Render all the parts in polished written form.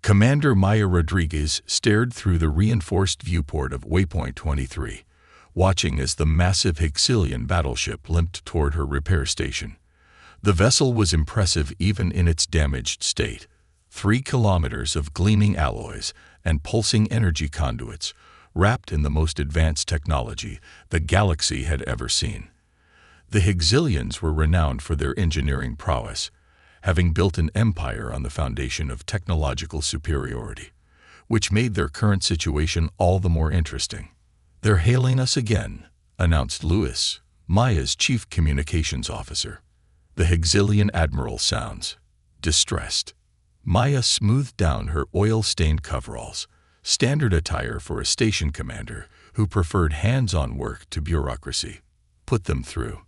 Commander Maya Rodriguez stared through the reinforced viewport of Waypoint 23, watching as the massive Hyxilian battleship limped toward her repair station. The vessel was impressive even in its damaged state. 3 kilometers of gleaming alloys and pulsing energy conduits, wrapped in the most advanced technology the galaxy had ever seen. The Hyxilians were renowned for their engineering prowess, having built an empire on the foundation of technological superiority, which made their current situation all the more interesting. "They're hailing us again," announced Lewis, Maya's chief communications officer. The Hyxilian admiral sounds distressed. Maya smoothed down her oil-stained coveralls, standard attire for a station commander who preferred hands-on work to bureaucracy. "Put them through."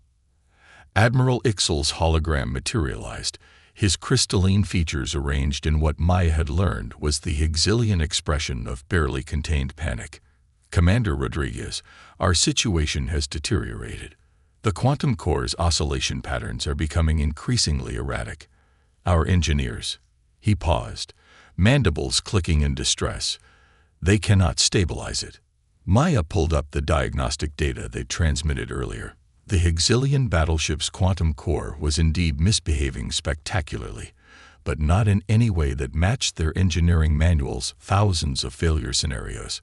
Admiral Ixel's hologram materialized, his crystalline features arranged in what Maya had learned was the Hyxilian expression of barely contained panic. "Commander Rodriguez, our situation has deteriorated. The quantum core's oscillation patterns are becoming increasingly erratic. Our engineers—" He paused, mandibles clicking in distress. "They cannot stabilize it." Maya pulled up the diagnostic data they'd transmitted earlier. The Hyxilian battleship's quantum core was indeed misbehaving spectacularly, but not in any way that matched their engineering manual's thousands of failure scenarios.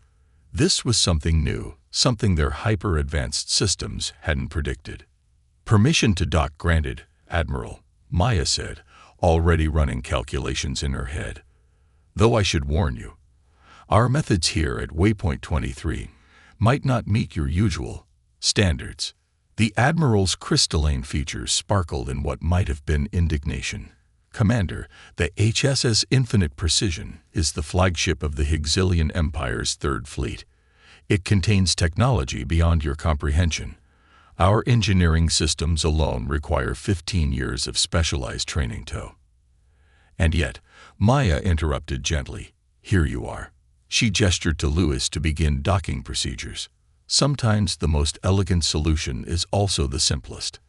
This was something new, something their hyper-advanced systems hadn't predicted. "Permission to dock granted, Admiral," Maya said, already running calculations in her head. "Though I should warn you, our methods here at Waypoint 23 might not meet your usual standards." The Admiral's crystalline features sparkled in what might have been indignation. "Commander, the HSS Infinite Precision is the flagship of the Hyxilian Empire's Third Fleet. It contains technology beyond your comprehension. Our engineering systems alone require 15 years of specialized training to—" "And yet," Maya interrupted gently, "here you are." She gestured to Lewis to begin docking procedures. Sometimes the most elegant solution is also the simplest.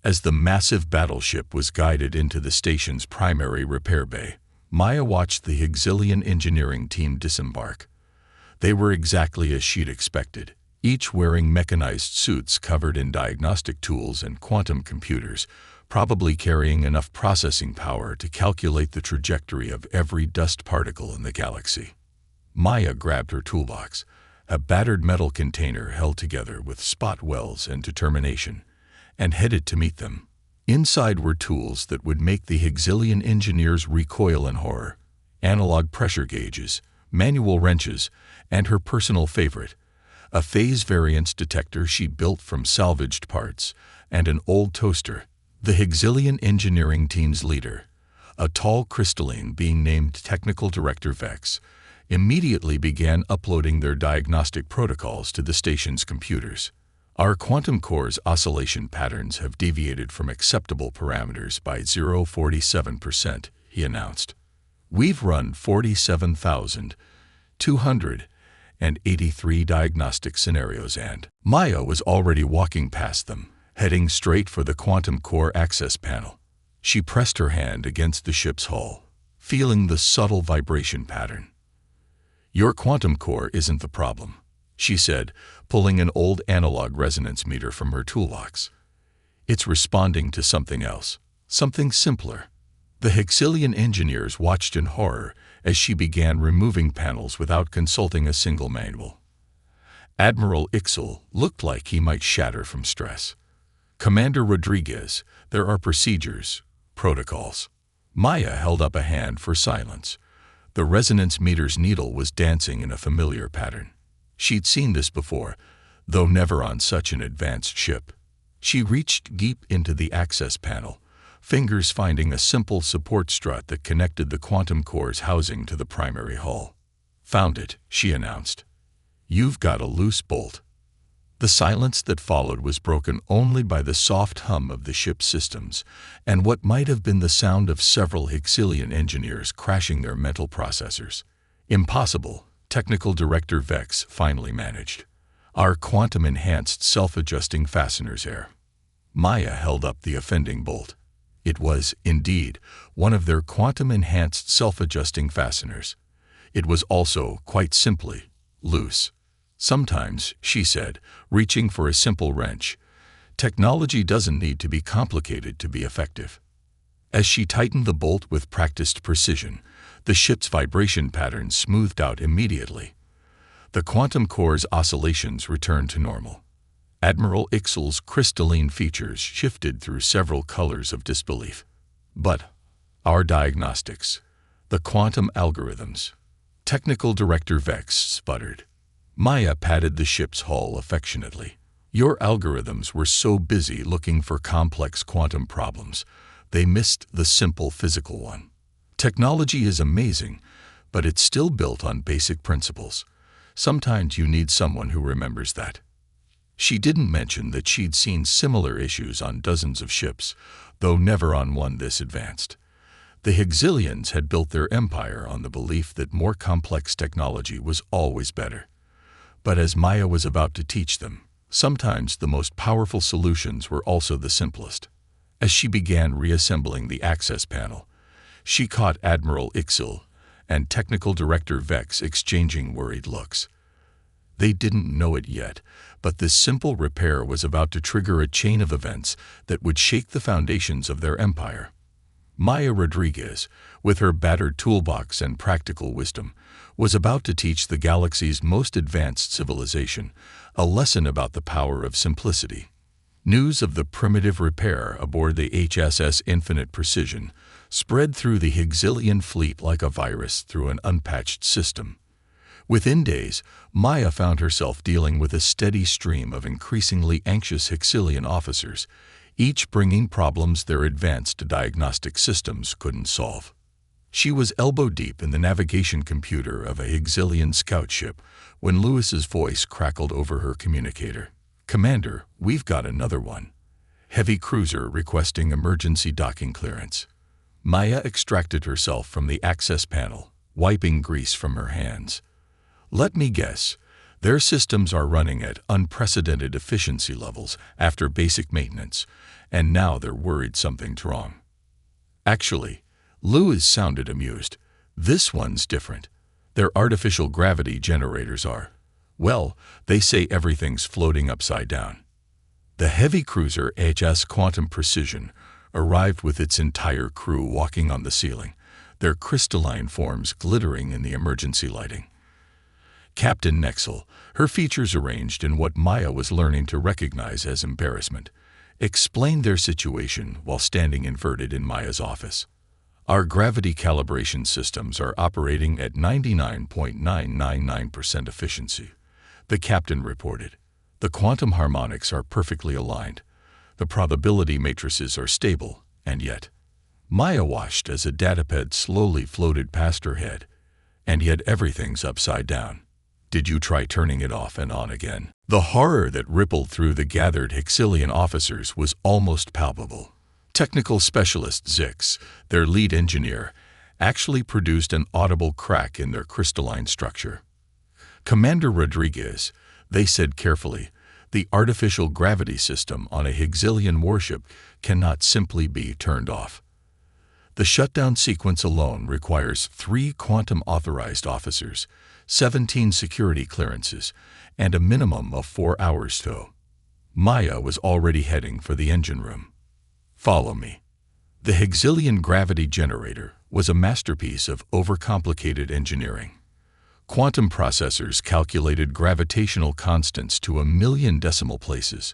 As the massive battleship was guided into the station's primary repair bay, Maya watched the Hyxilian engineering team disembark. They were exactly as she'd expected, each wearing mechanized suits covered in diagnostic tools and quantum computers, probably carrying enough processing power to calculate the trajectory of every dust particle in the galaxy. Maya grabbed her toolbox, a battered metal container held together with spot welds and determination, and headed to meet them. Inside were tools that would make the Hyxilian engineers recoil in horror: analog pressure gauges, manual wrenches, and her personal favorite, a phase variance detector she built from salvaged parts, and an old toaster. The Hyxilian engineering team's leader, a tall crystalline being named Technical Director Vex, immediately began uploading their diagnostic protocols to the station's computers. "Our quantum core's oscillation patterns have deviated from acceptable parameters by 0.47%, he announced. "We've run 47,283 diagnostic scenarios and—" Maya was already walking past them, heading straight for the quantum core access panel. She pressed her hand against the ship's hull, feeling the subtle vibration pattern. "Your quantum core isn't the problem," she said, pulling an old analog resonance meter from her toolbox. "It's responding to something else, something simpler." The Hyxilian engineers watched in horror as she began removing panels without consulting a single manual. Admiral Ixel looked like he might shatter from stress. "Commander Rodriguez, there are procedures, protocols." Maya held up a hand for silence. The resonance meter's needle was dancing in a familiar pattern. She'd seen this before, though never on such an advanced ship. She reached deep into the access panel, fingers finding a simple support strut that connected the quantum core's housing to the primary hull. "Found it," she announced. "You've got a loose bolt." The silence that followed was broken only by the soft hum of the ship's systems and what might have been the sound of several Hyxilian engineers crashing their mental processors. "Impossible," Technical Director Vex finally managed. "Our quantum-enhanced self-adjusting fasteners are—" Maya held up the offending bolt. It was, indeed, one of their quantum-enhanced self-adjusting fasteners. It was also, quite simply, loose. Sometimes, she said, reaching for a simple wrench, technology doesn't need to be complicated to be effective. As she tightened the bolt with practiced precision, the ship's vibration pattern smoothed out immediately. The quantum core's oscillations returned to normal. Admiral Ixel's crystalline features shifted through several colors of disbelief. But our diagnostics, the quantum algorithms, Technical Director Vex sputtered. Maya patted the ship's hull affectionately. Your algorithms were so busy looking for complex quantum problems, they missed the simple physical one. Technology is amazing, but it's still built on basic principles. Sometimes you need someone who remembers that. She didn't mention that she'd seen similar issues on dozens of ships, though never on one this advanced. The Higgsilians had built their empire on the belief that more complex technology was always better. But as Maya was about to teach them, sometimes the most powerful solutions were also the simplest. As she began reassembling the access panel, she caught Admiral Ixel and Technical Director Vex exchanging worried looks. They didn't know it yet, but this simple repair was about to trigger a chain of events that would shake the foundations of their empire. Maya Rodriguez, with her battered toolbox and practical wisdom, was about to teach the galaxy's most advanced civilization a lesson about the power of simplicity. News of the primitive repair aboard the HSS Infinite Precision spread through the Higgsilian fleet like a virus through an unpatched system. Within days, Maya found herself dealing with a steady stream of increasingly anxious Higgsilian officers, each bringing problems their advanced diagnostic systems couldn't solve. She was elbow-deep in the navigation computer of a Higgsilian scout ship when Lewis's voice crackled over her communicator. "Commander, we've got another one. Heavy cruiser requesting emergency docking clearance." Maya extracted herself from the access panel, wiping grease from her hands. "Let me guess. Their systems are running at unprecedented efficiency levels after basic maintenance, and now they're worried something's wrong." Actually, Lewis sounded amused. "This one's different. Their artificial gravity generators are. Well, they say everything's floating upside down." The heavy cruiser HS Quantum Precision arrived with its entire crew walking on the ceiling, their crystalline forms glittering in the emergency lighting. Captain Nexel, her features arranged in what Maya was learning to recognize as embarrassment, explained their situation while standing inverted in Maya's office. "Our gravity calibration systems are operating at 99.999% efficiency," the captain reported. "The quantum harmonics are perfectly aligned. The probability matrices are stable, and yet..." Maya watched as a datapad slowly floated past her head. "And yet everything's upside down. Did you try turning it off and on again?" The horror that rippled through the gathered Higgsilian officers was almost palpable. Technical specialist Zix, their lead engineer, actually produced an audible crack in their crystalline structure. "Commander Rodriguez," they said carefully, "the artificial gravity system on a Higgsilian warship cannot simply be turned off. The shutdown sequence alone requires 3 quantum-authorized officers, 17 security clearances, and a minimum of 4 hours tow." Maya was already heading for the engine room. "Follow me." The Higgsilian gravity generator was a masterpiece of overcomplicated engineering. Quantum processors calculated gravitational constants to 1,000,000 decimal places.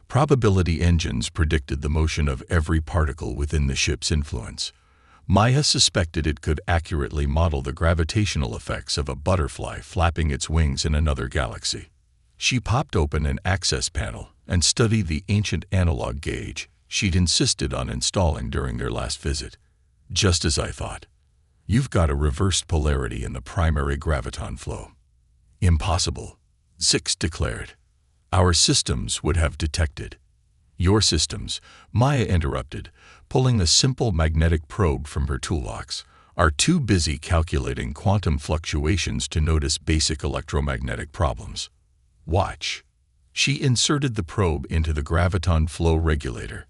Probability engines predicted the motion of every particle within the ship's influence. Maya suspected it could accurately model the gravitational effects of a butterfly flapping its wings in another galaxy. She popped open an access panel and studied the ancient analog gauge she'd insisted on installing during their last visit. "Just as I thought. You've got a reversed polarity in the primary graviton flow." "Impossible," Zix declared. "Our systems would have detected." "Your systems," Maya interrupted, pulling a simple magnetic probe from her toolbox, "are too busy calculating quantum fluctuations to notice basic electromagnetic problems. Watch." She inserted the probe into the graviton flow regulator.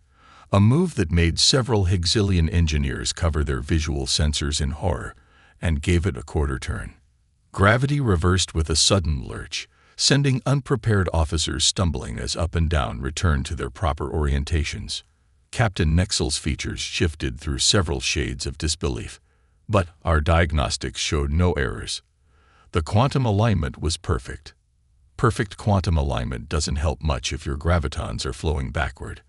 a move that made several Hexilian engineers cover their visual sensors in horror and gave it a quarter turn. Gravity reversed with a sudden lurch, sending unprepared officers stumbling as up and down returned to their proper orientations. Captain Nexel's features shifted through several shades of disbelief, but our diagnostics showed no errors. The quantum alignment was perfect. Perfect quantum alignment doesn't help much if your gravitons are flowing backward,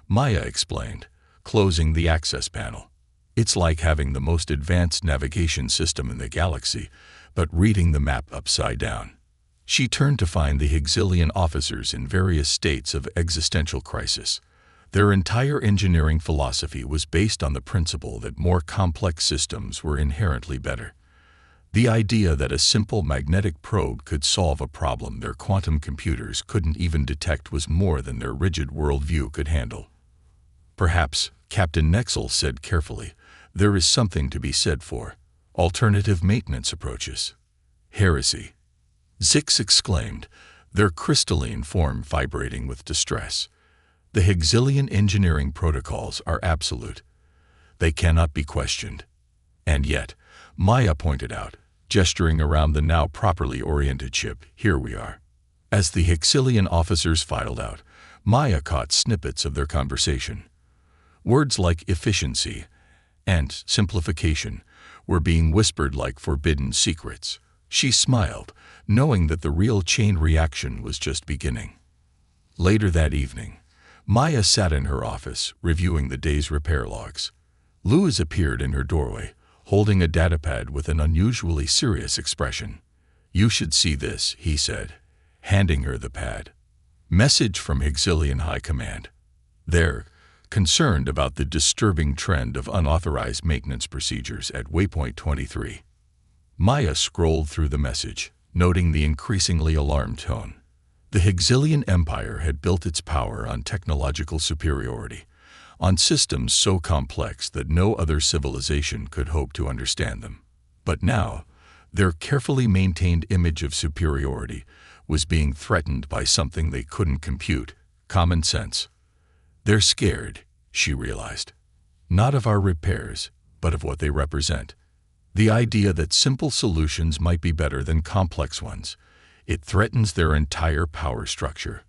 Maya explained, closing the access panel. It's like having the most advanced navigation system in the galaxy, but reading the map upside down. She turned to find the Hexilian officers in various states of existential crisis. Their entire engineering philosophy was based on the principle that more complex systems were inherently better. The idea that a simple magnetic probe could solve a problem their quantum computers couldn't even detect was more than their rigid worldview could handle. Perhaps, Captain Nexel said carefully, there is something to be said for alternative maintenance approaches. Heresy. Zix exclaimed, their crystalline form vibrating with distress. The Hexilian engineering protocols are absolute. They cannot be questioned. And yet, Maya pointed out, gesturing around the now properly oriented ship, here we are. As the Hexilian officers filed out, Maya caught snippets of their conversation. Words like efficiency and simplification were being whispered like forbidden secrets. She smiled, knowing that the real chain reaction was just beginning. Later that evening, Maya sat in her office, reviewing the day's repair logs. Louis appeared in her doorway, holding a datapad with an unusually serious expression. You should see this, he said, handing her the pad. Message from Hexilian High Command. They're concerned about the disturbing trend of unauthorized maintenance procedures at Waypoint 23. Maya scrolled through the message, noting the increasingly alarmed tone. The Hexilian Empire had built its power on technological superiority, on systems so complex that no other civilization could hope to understand them. But now, their carefully maintained image of superiority was being threatened by something they couldn't compute: common sense. They're scared, she realized. Not of our repairs, but of what they represent. The idea that simple solutions might be better than complex ones. It threatens their entire power structure.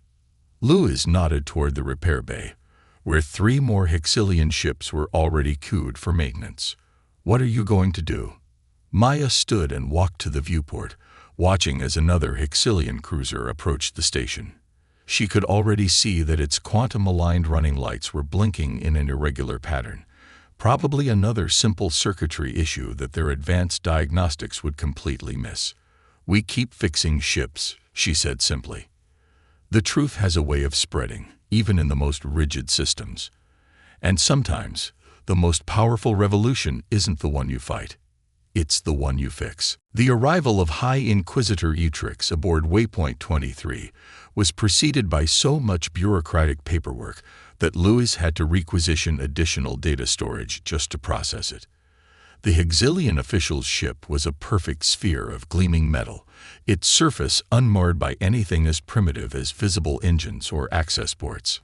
Louis nodded toward the repair bay, where 3 more Hexilian ships were already queued for maintenance. What are you going to do? Maya stood and walked to the viewport, watching as another Hexilian cruiser approached the station. She could already see that its quantum-aligned running lights were blinking in an irregular pattern, probably another simple circuitry issue that their advanced diagnostics would completely miss. We keep fixing ships, she said simply. The truth has a way of spreading, even in the most rigid systems. And sometimes, the most powerful revolution isn't the one you fight. It's the one you fix. The arrival of High Inquisitor Utrix aboard Waypoint 23 was preceded by so much bureaucratic paperwork that Louis had to requisition additional data storage just to process it. The Hexilian official's ship was a perfect sphere of gleaming metal, its surface unmarred by anything as primitive as visible engines or access ports.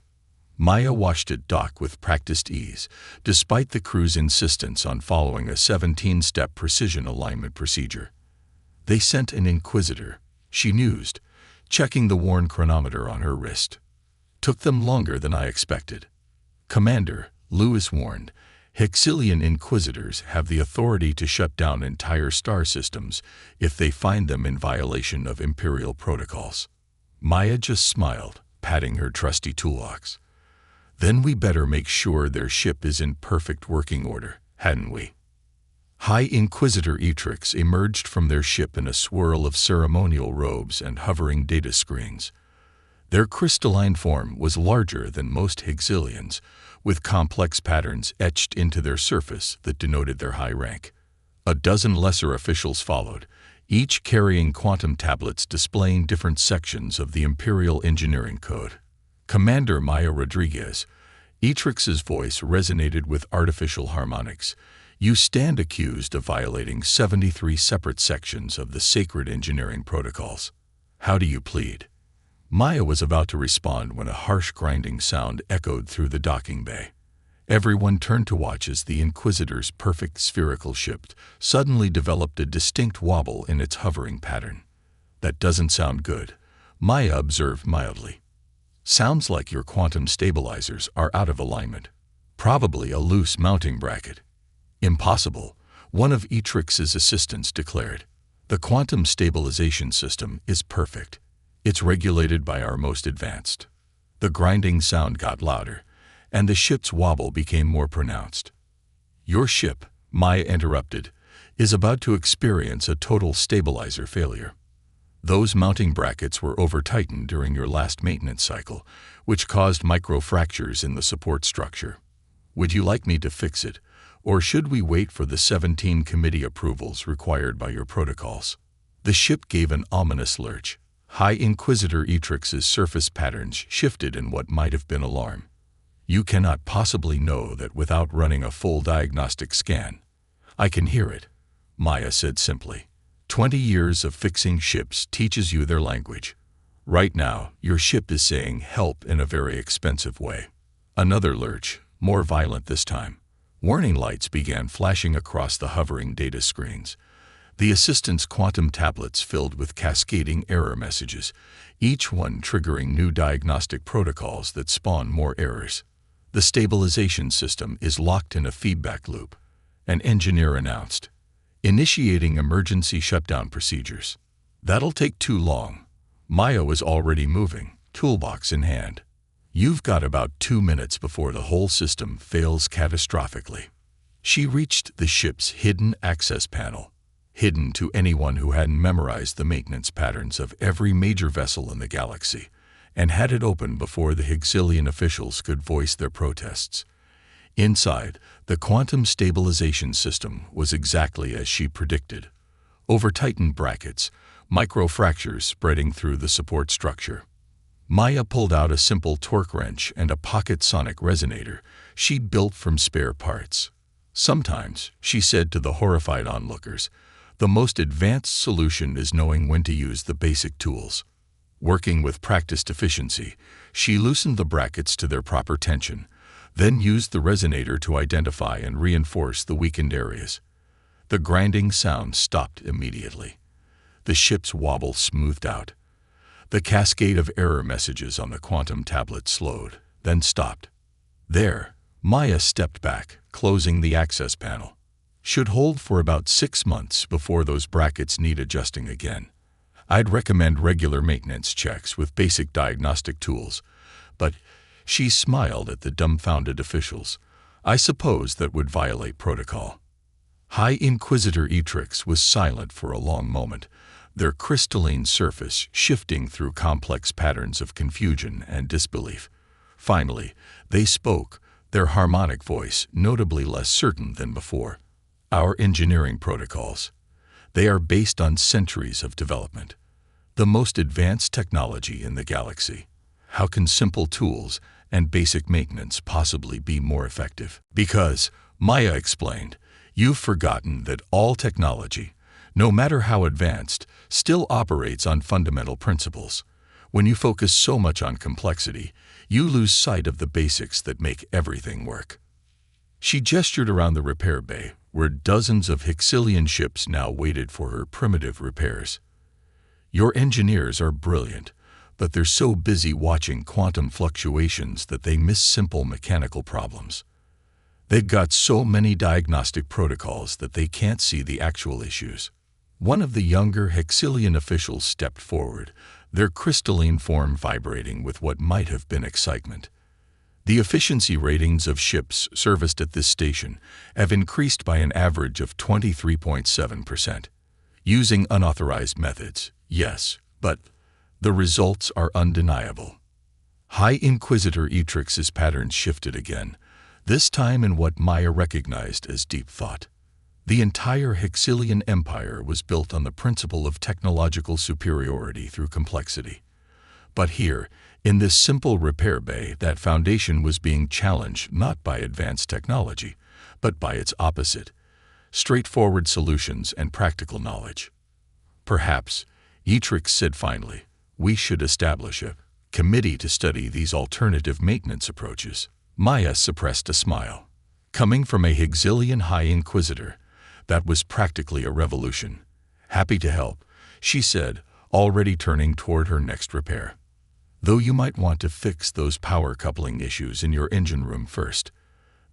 Maya watched it dock with practiced ease, despite the crew's insistence on following a 17-step precision alignment procedure. They sent an Inquisitor, she mused, checking the worn chronometer on her wrist. Took them longer than I expected. Commander, Louis warned, Hexilian Inquisitors have the authority to shut down entire star systems if they find them in violation of Imperial protocols. Maya just smiled, patting her trusty toolbox. Then we better make sure their ship is in perfect working order, hadn't we? High Inquisitor Utrix emerged from their ship in a swirl of ceremonial robes and hovering data screens. Their crystalline form was larger than most Hexilians, with complex patterns etched into their surface that denoted their high rank. A dozen lesser officials followed, each carrying quantum tablets displaying different sections of the Imperial Engineering Code. Commander Maya Rodriguez, Utrix's voice resonated with artificial harmonics. You stand accused of violating 73 separate sections of the sacred engineering protocols. How do you plead? Maya was about to respond when a harsh grinding sound echoed through the docking bay. Everyone turned to watch as the Inquisitor's perfect spherical ship suddenly developed a distinct wobble in its hovering pattern. "That doesn't sound good," Maya observed mildly. "Sounds like your quantum stabilizers are out of alignment. Probably a loose mounting bracket." "Impossible," one of Etrix's assistants declared. "The quantum stabilization system is perfect. It's regulated by our most advanced." The grinding sound got louder, and the ship's wobble became more pronounced. "Your ship," Maya interrupted, "is about to experience a total stabilizer failure. Those mounting brackets were over-tightened during your last maintenance cycle, which caused micro-fractures in the support structure. Would you like me to fix it, or should we wait for the 17 committee approvals required by your protocols?" The ship gave an ominous lurch. High Inquisitor Etrix's surface patterns shifted in what might have been alarm. "You cannot possibly know that without running a full diagnostic scan." "I can hear it," Maya said simply. 20 years of fixing ships teaches you their language. Right now, your ship is saying help in a very expensive way." Another lurch, more violent this time. Warning lights began flashing across the hovering data screens. The assistant's quantum tablets filled with cascading error messages, each one triggering new diagnostic protocols that spawn more errors. "The stabilization system is locked in a feedback loop," an engineer announced. "Initiating emergency shutdown procedures." "That'll take too long." Maya was already moving, toolbox in hand. "You've got about 2 minutes before the whole system fails catastrophically." She reached the ship's hidden access panel, hidden to anyone who hadn't memorized the maintenance patterns of every major vessel in the galaxy, and had it open before the Hyxilian officials could voice their protests. Inside, the quantum stabilization system was exactly as she predicted. Over-tightened brackets, micro-fractures spreading through the support structure. Maya pulled out a simple torque wrench and a pocket sonic resonator she'd built from spare parts. "Sometimes," she said to the horrified onlookers, "the most advanced solution is knowing when to use the basic tools." Working with practiced efficiency, she loosened the brackets to their proper tension, then used the resonator to identify and reinforce the weakened areas. The grinding sound stopped immediately. The ship's wobble smoothed out. The cascade of error messages on the quantum tablet slowed, then stopped. "There," Maya stepped back, closing the access panel. "Should hold for about 6 months before those brackets need adjusting again. I'd recommend regular maintenance checks with basic diagnostic tools, but," she smiled at the dumbfounded officials, "I suppose that would violate protocol." High Inquisitor Etrix was silent for a long moment, their crystalline surface shifting through complex patterns of confusion and disbelief. Finally, they spoke, their harmonic voice notably less certain than before. "Our engineering protocols. They are based on centuries of development. The most advanced technology in the galaxy. How can simple tools and basic maintenance possibly be more effective?" "Because," Maya explained, "you've forgotten that all technology, no matter how advanced, still operates on fundamental principles. When you focus so much on complexity, you lose sight of the basics that make everything work." She gestured around the repair bay, where dozens of Hyxilian ships now waited for her primitive repairs. "Your engineers are brilliant, but they're so busy watching quantum fluctuations that they miss simple mechanical problems. They've got so many diagnostic protocols that they can't see the actual issues." One of the younger Hyxilian officials stepped forward, their crystalline form vibrating with what might have been excitement. "The efficiency ratings of ships serviced at this station have increased by an average of 23.7%. Using unauthorized methods, yes, but the results are undeniable." High Inquisitor Etrix's patterns shifted again, this time in what Maya recognized as deep thought. The entire Hyxilian Empire was built on the principle of technological superiority through complexity. But here, in this simple repair bay, that foundation was being challenged not by advanced technology, but by its opposite, straightforward solutions and practical knowledge. "Perhaps," Etrix said finally, "we should establish a committee to study these alternative maintenance approaches." Maya suppressed a smile. Coming from a Higgsilian High Inquisitor, that was practically a revolution. Happy to help, she said, already turning toward her next repair. Though you might want to fix those power coupling issues in your engine room first.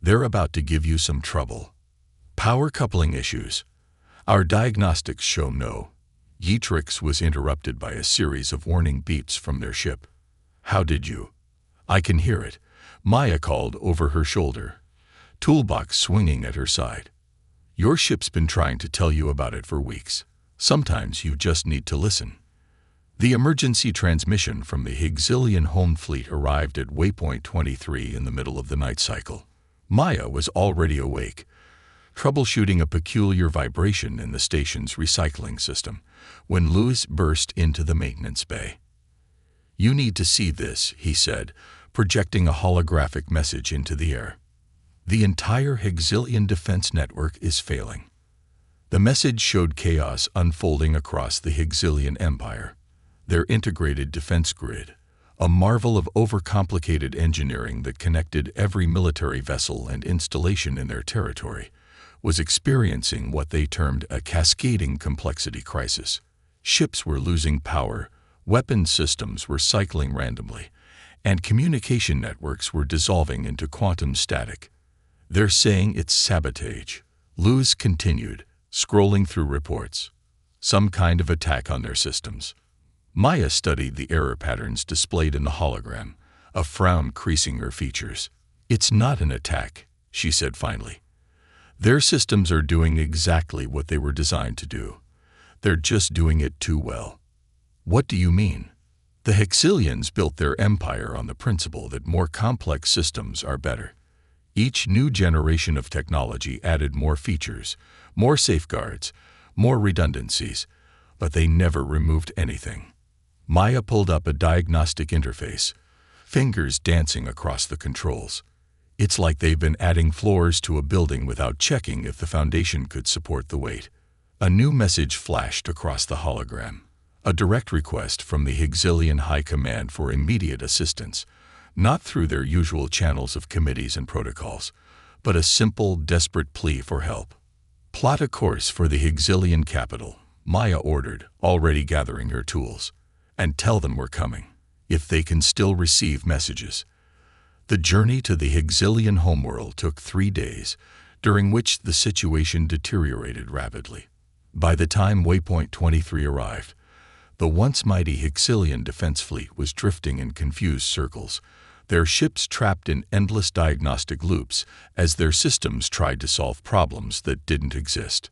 They're about to give you some trouble. Power coupling issues. Our diagnostics show no. Yeatrix was interrupted by a series of warning beeps from their ship. How did you? I can hear it, Maya called over her shoulder, toolbox swinging at her side. Your ship's been trying to tell you about it for weeks. Sometimes you just need to listen. The emergency transmission from the Higgsilian home fleet arrived at waypoint 23 in the middle of the night cycle. Maya was already awake, troubleshooting a peculiar vibration in the station's recycling system, when Lewis burst into the maintenance bay. You need to see this, he said, projecting a holographic message into the air. The entire Higgsilian defense network is failing. The message showed chaos unfolding across the Higgsilian Empire. Their integrated defense grid, a marvel of overcomplicated engineering that connected every military vessel and installation in their territory, was experiencing what they termed a cascading complexity crisis. Ships were losing power, weapon systems were cycling randomly, and communication networks were dissolving into quantum static. They're saying it's sabotage, Luz continued, scrolling through reports. Some kind of attack on their systems. Maya studied the error patterns displayed in the hologram, a frown creasing her features. It's not an attack, she said finally. Their systems are doing exactly what they were designed to do. They're just doing it too well. What do you mean? The Higgsilians built their empire on the principle that more complex systems are better. Each new generation of technology added more features, more safeguards, more redundancies, but they never removed anything. Maya pulled up a diagnostic interface, fingers dancing across the controls. It's like they've been adding floors to a building without checking if the foundation could support the weight. A new message flashed across the hologram, a direct request from the Higgsilian High Command for immediate assistance, not through their usual channels of committees and protocols, but a simple, desperate plea for help. Plot a course for the Higgsilian capital, Maya ordered, already gathering her tools, and tell them we're coming, if they can still receive messages. The journey to the Higgsilian homeworld took 3 days, during which the situation deteriorated rapidly. By the time waypoint 23 arrived, the once mighty Higgsilian defense fleet was drifting in confused circles, their ships trapped in endless diagnostic loops as their systems tried to solve problems that didn't exist.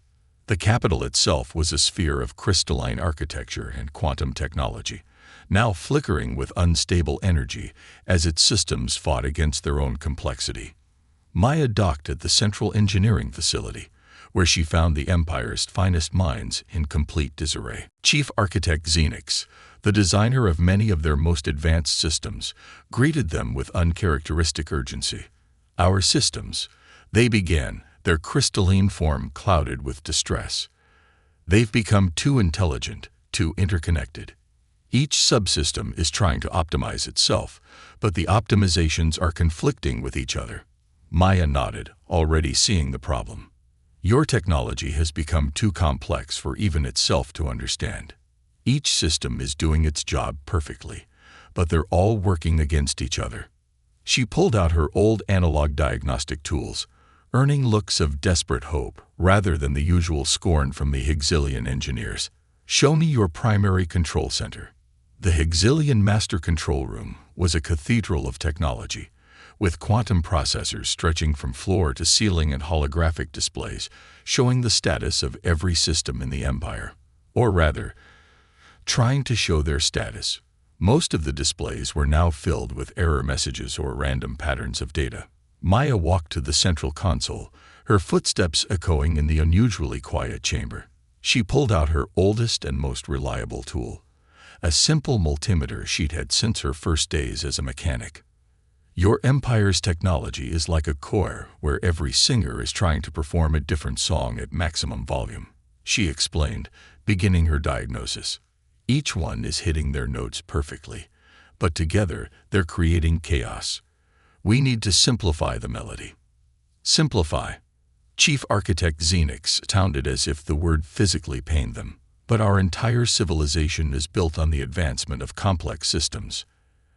The capital itself was a sphere of crystalline architecture and quantum technology, now flickering with unstable energy as its systems fought against their own complexity. Maya docked at the central engineering facility, where she found the Empire's finest minds in complete disarray. Chief Architect Xenix, the designer of many of their most advanced systems, greeted them with uncharacteristic urgency. Our systems, they began, their crystalline form clouded with distress. They've become too intelligent, too interconnected. Each subsystem is trying to optimize itself, but the optimizations are conflicting with each other. Maya nodded, already seeing the problem. Your technology has become too complex for even itself to understand. Each system is doing its job perfectly, but they're all working against each other. She pulled out her old analog diagnostic tools, earning looks of desperate hope rather than the usual scorn from the Higgsilian engineers. Show me your primary control center. The Higgsilian Master Control Room was a cathedral of technology, with quantum processors stretching from floor to ceiling and holographic displays showing the status of every system in the Empire. Or rather, trying to show their status. Most of the displays were now filled with error messages or random patterns of data. Maya walked to the central console, her footsteps echoing in the unusually quiet chamber. She pulled out her oldest and most reliable tool, a simple multimeter she'd had since her first days as a mechanic. Your Empire's technology is like a choir where every singer is trying to perform a different song at maximum volume, she explained, beginning her diagnosis. Each one is hitting their notes perfectly, but together they're creating chaos. We need to simplify the melody. Simplify. Chief Architect Xenix sounded as if the word physically pained them. But our entire civilization is built on the advancement of complex systems.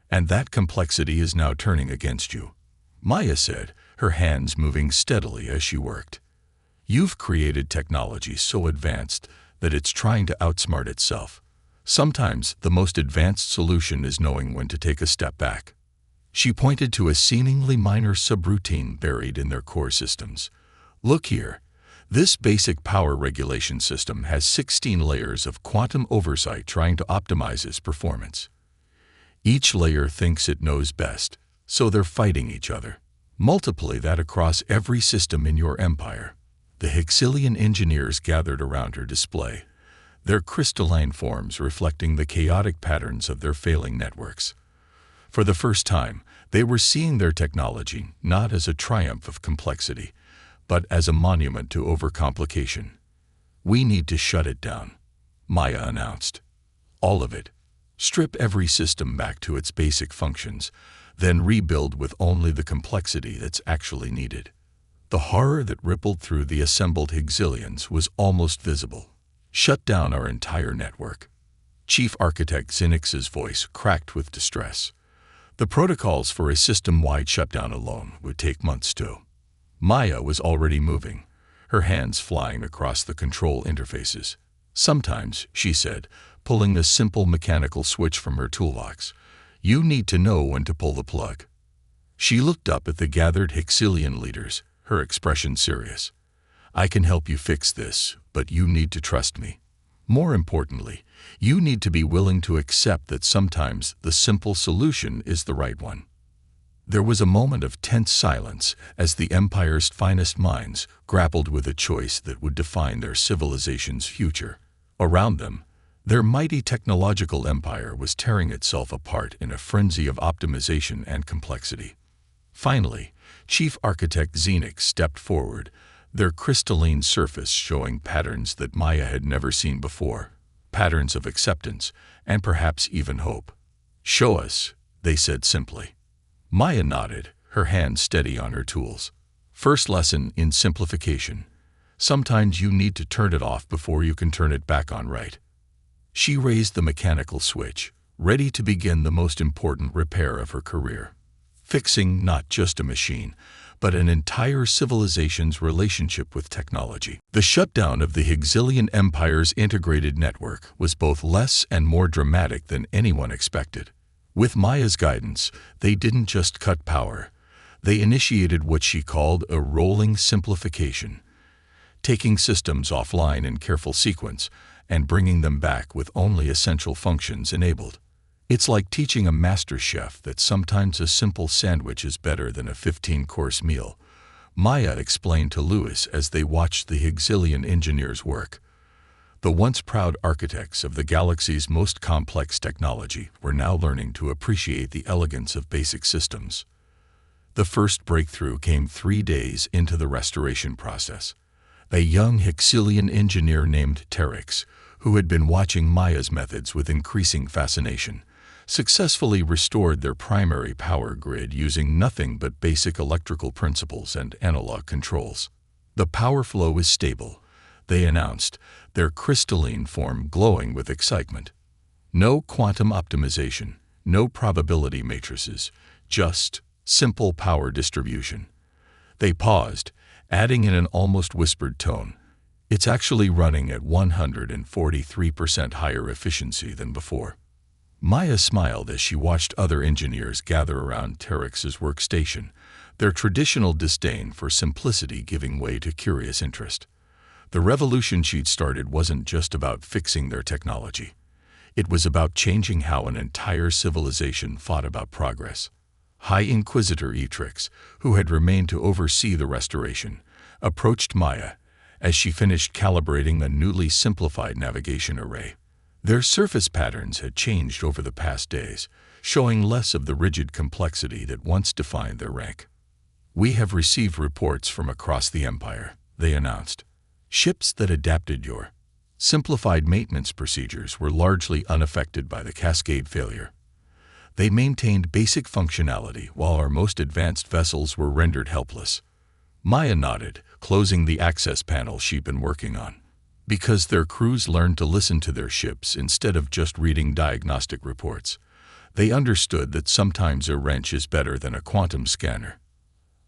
And that complexity is now turning against you. Maya said, her hands moving steadily as she worked. You've created technology so advanced that it's trying to outsmart itself. Sometimes the most advanced solution is knowing when to take a step back. She pointed to a seemingly minor subroutine buried in their core systems. Look here. This basic power regulation system has 16 layers of quantum oversight trying to optimize its performance. Each layer thinks it knows best, so they're fighting each other. Multiply that across every system in your empire. The Hexilian engineers gathered around her display, their crystalline forms reflecting the chaotic patterns of their failing networks. For the first time, they were seeing their technology not as a triumph of complexity, but as a monument to overcomplication. We need to shut it down, Maya announced. All of it. Strip every system back to its basic functions, then rebuild with only the complexity that's actually needed. The horror that rippled through the assembled Hexilians was almost visible. Shut down our entire network. Chief Architect Xenix's voice cracked with distress. The protocols for a system-wide shutdown alone would take months too. Maya was already moving, her hands flying across the control interfaces. Sometimes, she said, pulling a simple mechanical switch from her toolbox, you need to know when to pull the plug. She looked up at the gathered Hexilian leaders, her expression serious. I can help you fix this, but you need to trust me. More importantly, you need to be willing to accept that sometimes the simple solution is the right one. There was a moment of tense silence as the Empire's finest minds grappled with a choice that would define their civilization's future. Around them, their mighty technological empire was tearing itself apart in a frenzy of optimization and complexity. Finally, Chief Architect Xenix stepped forward, their crystalline surface showing patterns that Maya had never seen before, patterns of acceptance and perhaps even hope. Show us, they said simply. Maya nodded, her hand steady on her tools. First lesson in simplification. Sometimes you need to turn it off before you can turn it back on right. She raised the mechanical switch, ready to begin the most important repair of her career. Fixing not just a machine, but an entire civilization's relationship with technology. The shutdown of the Hexilian Empire's integrated network was both less and more dramatic than anyone expected. With Maya's guidance, they didn't just cut power. They initiated what she called a rolling simplification, taking systems offline in careful sequence and bringing them back with only essential functions enabled. It's like teaching a master chef that sometimes a simple sandwich is better than a 15-course meal, Maya explained to Louis as they watched the Hexilian engineers work. The once proud architects of the galaxy's most complex technology were now learning to appreciate the elegance of basic systems. The first breakthrough came 3 days into the restoration process. A young Hexilian engineer named Terex, who had been watching Maya's methods with increasing fascination, successfully restored their primary power grid using nothing but basic electrical principles and analog controls. The power flow is stable, they announced, their crystalline form glowing with excitement. No quantum optimization, no probability matrices, just simple power distribution. They paused, adding in an almost whispered tone, it's actually running at 143% higher efficiency than before. Maya smiled as she watched other engineers gather around Terex's workstation, their traditional disdain for simplicity giving way to curious interest. The revolution she'd started wasn't just about fixing their technology. It was about changing how an entire civilization thought about progress. High Inquisitor Etrix, who had remained to oversee the restoration, approached Maya as she finished calibrating a newly simplified navigation array. Their surface patterns had changed over the past days, showing less of the rigid complexity that once defined their rank. We have received reports from across the Empire, they announced. Ships that adapted your simplified maintenance procedures were largely unaffected by the cascade failure. They maintained basic functionality while our most advanced vessels were rendered helpless. Maya nodded, closing the access panel she'd been working on. Because their crews learned to listen to their ships instead of just reading diagnostic reports, they understood that sometimes a wrench is better than a quantum scanner.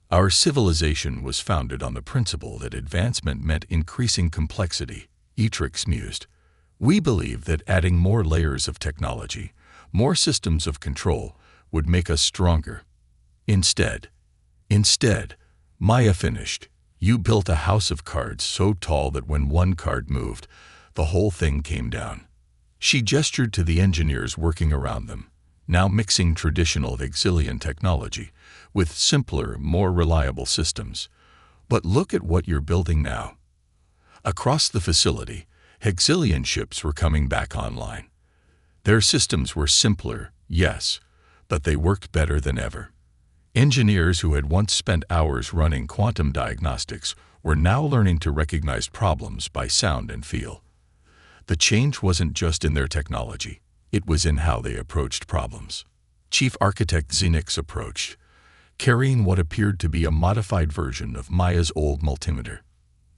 Our civilization was founded on the principle that advancement meant increasing complexity, Etrix mused. We believe that adding more layers of technology, more systems of control, would make us stronger. Instead, Maya finished, you built a house of cards so tall that when one card moved, the whole thing came down. She gestured to the engineers working around them, now mixing traditional Hexilian technology with simpler, more reliable systems. But look at what you're building now. Across the facility, Hexilian ships were coming back online. Their systems were simpler, yes, but they worked better than ever. Engineers who had once spent hours running quantum diagnostics were now learning to recognize problems by sound and feel. The change wasn't just in their technology, it was in how they approached problems. Chief Architect Xenix approached, carrying what appeared to be a modified version of Maya's old multimeter.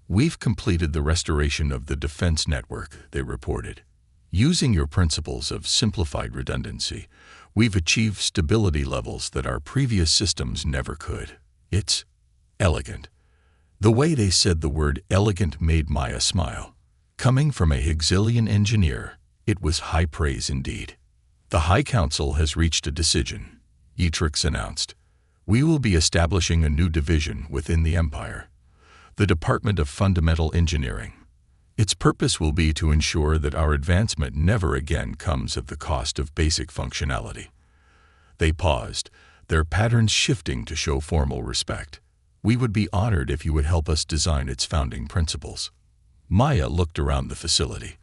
We've completed the restoration of the defense network, they reported. Using your principles of simplified redundancy, we've achieved stability levels that our previous systems never could. It's elegant. The way they said the word elegant made Maya smile. Coming from a Hexilian engineer, it was high praise indeed. The High Council has reached a decision, Etrix announced. We will be establishing a new division within the Empire, the Department of Fundamental Engineering. Its purpose will be to ensure that our advancement never again comes at the cost of basic functionality. They paused, their patterns shifting to show formal respect. We would be honored if you would help us design its founding principles. Maya looked around the facility.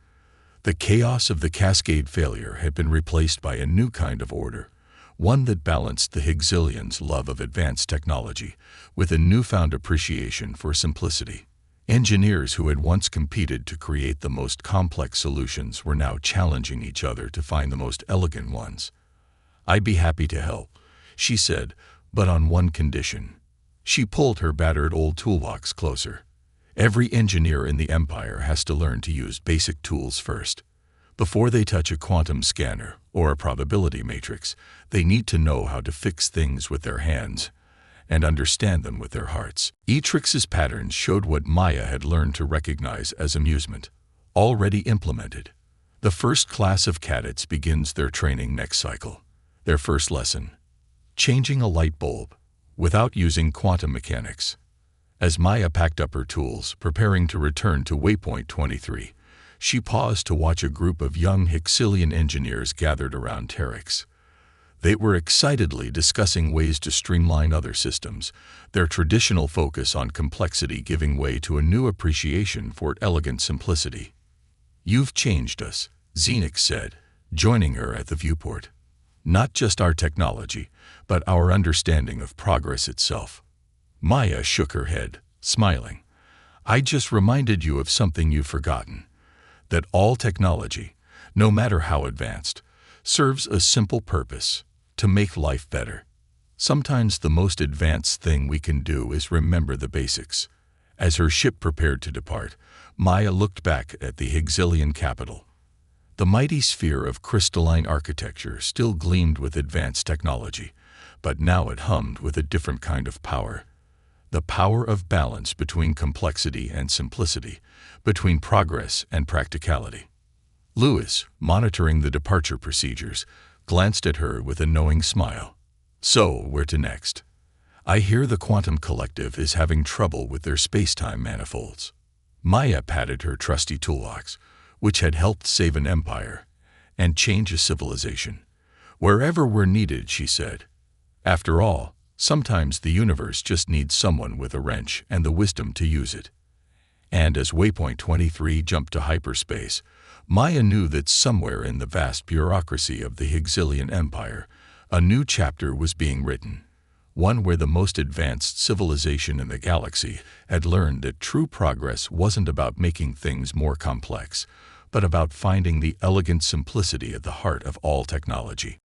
The chaos of the Cascade failure had been replaced by a new kind of order, one that balanced the Hexilians' love of advanced technology with a newfound appreciation for simplicity. Engineers who had once competed to create the most complex solutions were now challenging each other to find the most elegant ones. I'd be happy to help, she said, but on one condition. She pulled her battered old toolbox closer. Every engineer in the Empire has to learn to use basic tools first. Before they touch a quantum scanner or a probability matrix, they need to know how to fix things with their hands and understand them with their hearts. Etrix's patterns showed what Maya had learned to recognize as amusement, already implemented. The first class of cadets begins their training next cycle. Their first lesson, changing a light bulb without using quantum mechanics. As Maya packed up her tools, preparing to return to Waypoint 23, she paused to watch a group of young Hexilian engineers gathered around Terex. They were excitedly discussing ways to streamline other systems, their traditional focus on complexity giving way to a new appreciation for elegant simplicity. You've changed us, Xenix said, joining her at the viewport. Not just our technology, but our understanding of progress itself. Maya shook her head, smiling. I just reminded you of something you've forgotten. That all technology, no matter how advanced, serves a simple purpose: to make life better. Sometimes the most advanced thing we can do is remember the basics. As her ship prepared to depart, Maya looked back at the Hexilian capital. The mighty sphere of crystalline architecture still gleamed with advanced technology, but now it hummed with a different kind of power. The power of balance between complexity and simplicity, between progress and practicality. Lewis, monitoring the departure procedures, glanced at her with a knowing smile. So, where to next? I hear the Quantum Collective is having trouble with their space-time manifolds. Maya patted her trusty toolbox, which had helped save an empire and change a civilization. Wherever we're needed, she said. After all, sometimes the universe just needs someone with a wrench and the wisdom to use it. And as Waypoint 23 jumped to hyperspace, Maya knew that somewhere in the vast bureaucracy of the Hexilian Empire, a new chapter was being written, one where the most advanced civilization in the galaxy had learned that true progress wasn't about making things more complex, but about finding the elegant simplicity at the heart of all technology.